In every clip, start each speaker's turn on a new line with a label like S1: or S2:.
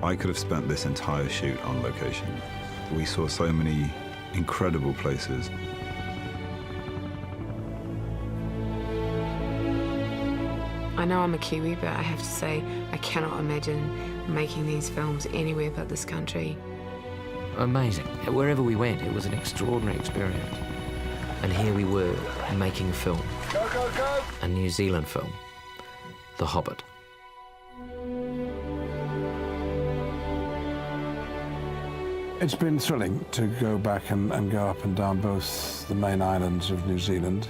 S1: I could have spent this entire shoot on location. We saw so many incredible places.
S2: I know I'm a Kiwi, but I have to say I cannot imagine making these films anywhere but this country.
S3: Amazing. Wherever we went, it was an extraordinary experience. And here we were making a film.
S4: Go, go, go!
S3: A New Zealand film, The Hobbit.
S5: It's been thrilling to go back and go up and down both the main islands of New Zealand.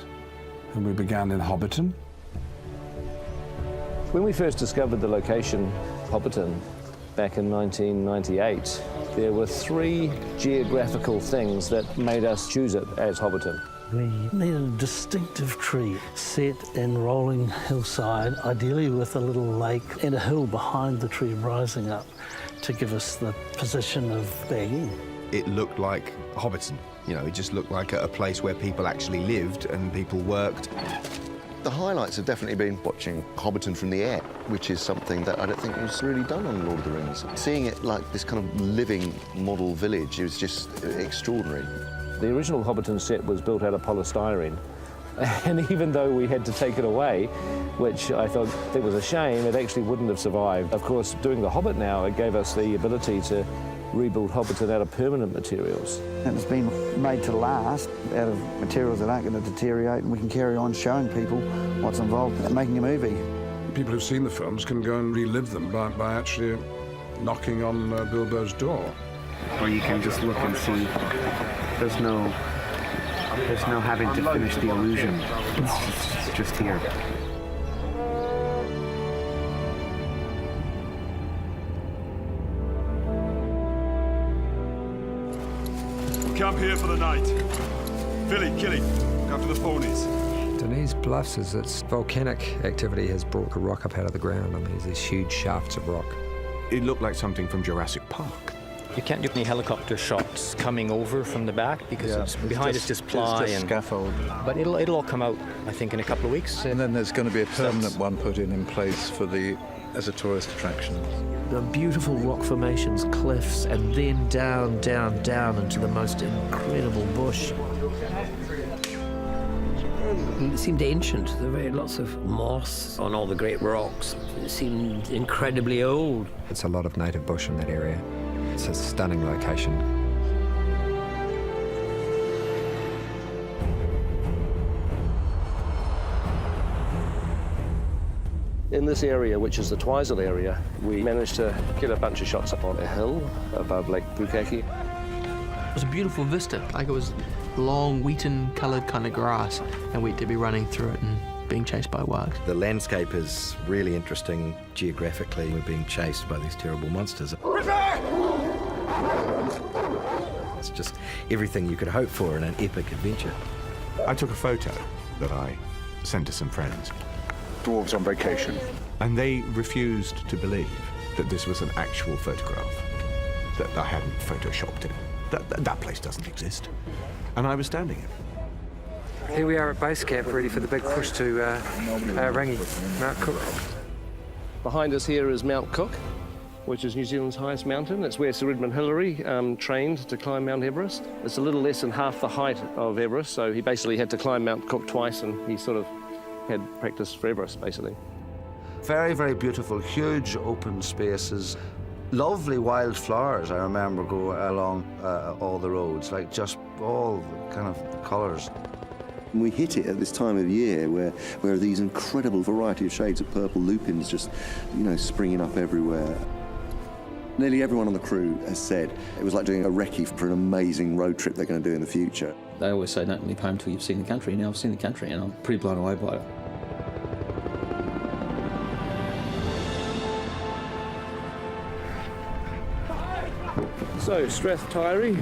S5: And we began in Hobbiton.
S6: When we first discovered the location, Hobbiton, back in 1998, there were 3 geographical things that made us choose it as Hobbiton.
S7: We needed a distinctive tree set in rolling hillside, ideally with a little lake and a hill behind the tree rising up to give us the position of being.
S8: It looked like Hobbiton. You know, it just looked like a place where people actually lived and people worked.
S9: The highlights have definitely been watching Hobbiton from the air, which is something that I don't think was really done on Lord of the Rings. Seeing it like this kind of living model village, it was just extraordinary.
S6: The original Hobbiton set was built out of polystyrene, and even though we had to take it away, which I thought it was a shame, it actually wouldn't have survived. Of course, doing The Hobbit now, it gave us the ability to rebuild Hobbiton out of permanent materials.
S10: It's been made to last out of materials that aren't going to deteriorate, and we can carry on showing people what's involved in making a movie.
S5: People who've seen the films can go and relive them by actually knocking on Bilbo's door.
S11: Or you can just look and see there's no having to finish the illusion. It's just here.
S4: Camp here for the night. Billy, Killy, look after the ponies.
S12: Denise Bluffs is its volcanic activity has brought the rock up out of the ground, and there's these huge shafts of rock.
S8: It looked like something from Jurassic Park.
S13: You can't do any helicopter shots coming over from the back because behind it's just ply
S14: and
S13: scaffold. But it'll all come out, I think, in a couple of weeks.
S14: And then there's going to be a permanent one put in place for as a tourist attraction.
S3: The beautiful rock formations, cliffs, and then down, down, down into the most incredible bush.
S15: It seemed ancient. There were lots of moss on all the great rocks. It seemed incredibly old.
S12: It's a lot of native bush in that area. It's a stunning location.
S6: In this area, which is the Twizel area, we managed to get a bunch of shots up on a hill above Lake Pukaki.
S16: It was a beautiful vista, like it was long, wheaten-coloured kind of grass, and we'd be running through it and being chased by wags.
S8: The landscape is really interesting geographically. We're being chased by these terrible monsters. It's just everything you could hope for in an epic adventure. I took a photo that I sent to some friends.
S14: Dwarves on vacation.
S8: And they refused to believe that this was an actual photograph, that I hadn't photoshopped it. That place doesn't exist. And I was standing in.
S12: Here we are at base camp, ready for the big push to Rangi, Mount Cook.
S6: Behind us here is Mount Cook, which is New Zealand's highest mountain. It's where Sir Edmund Hillary trained to climb Mount Everest. It's a little less than half the height of Everest, so he basically had to climb Mount Cook twice, and he sort of had practice for Everest, basically.
S17: Very, very beautiful, huge open spaces. Lovely wildflowers, I remember, go along all the roads, like just all the kind of colours.
S9: We hit it at this time of year where these incredible variety of shades of purple lupins just, springing up everywhere. Nearly everyone on the crew has said it was like doing a recce for an amazing road trip they're going to do in the future.
S18: They always say don't leave home until you've seen the country. Now I've seen the country and I'm pretty blown away by it.
S6: So, Strathtyre,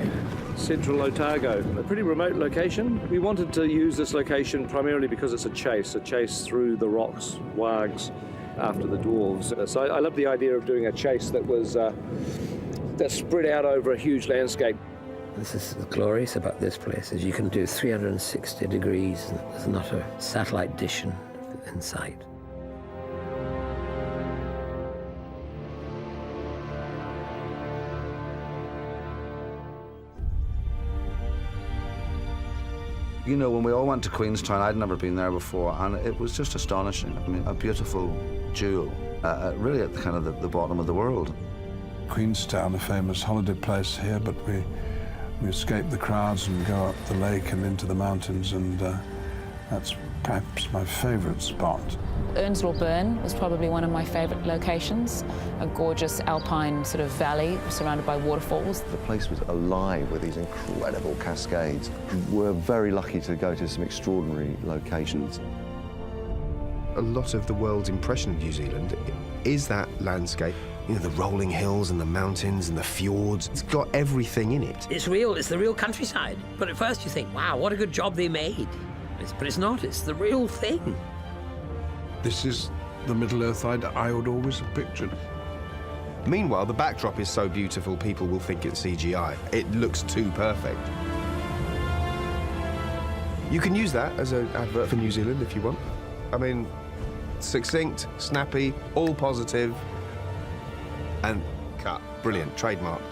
S6: central Otago, a pretty remote location. We wanted to use this location primarily because it's a chase through the rocks, wags, after the dwarves. So I love the idea of doing a chase that was that spread out over a huge landscape.
S15: This is glorious about this place, is you can do 360 degrees. There's not a satellite dish in sight.
S17: You know, when we all went to Queenstown, I'd never been there before, and it was just astonishing. I mean, a beautiful jewel, really at kind of the bottom of the world.
S5: Queenstown, a famous holiday place here, but we escape the crowds and go up the lake and into the mountains, and that's perhaps my favourite spot.
S19: Earnshaw Burn was probably one of my favourite locations, a gorgeous alpine sort of valley surrounded by waterfalls.
S9: The place was alive with these incredible cascades. We're very lucky to go to some extraordinary locations.
S20: A lot of the world's impression of New Zealand is that landscape. You know, the rolling hills and the mountains and the fjords. It's got everything in it.
S15: It's real, it's the real countryside. But at first you think, wow, what a good job they made. But it's not, it's the real thing.
S8: This is the Middle-earth I would always have pictured.
S20: Meanwhile, the backdrop is so beautiful, people will think it's CGI. It looks too perfect. You can use that as an advert for New Zealand if you want. I mean, succinct, snappy, all positive, and cut. Brilliant, trademarked.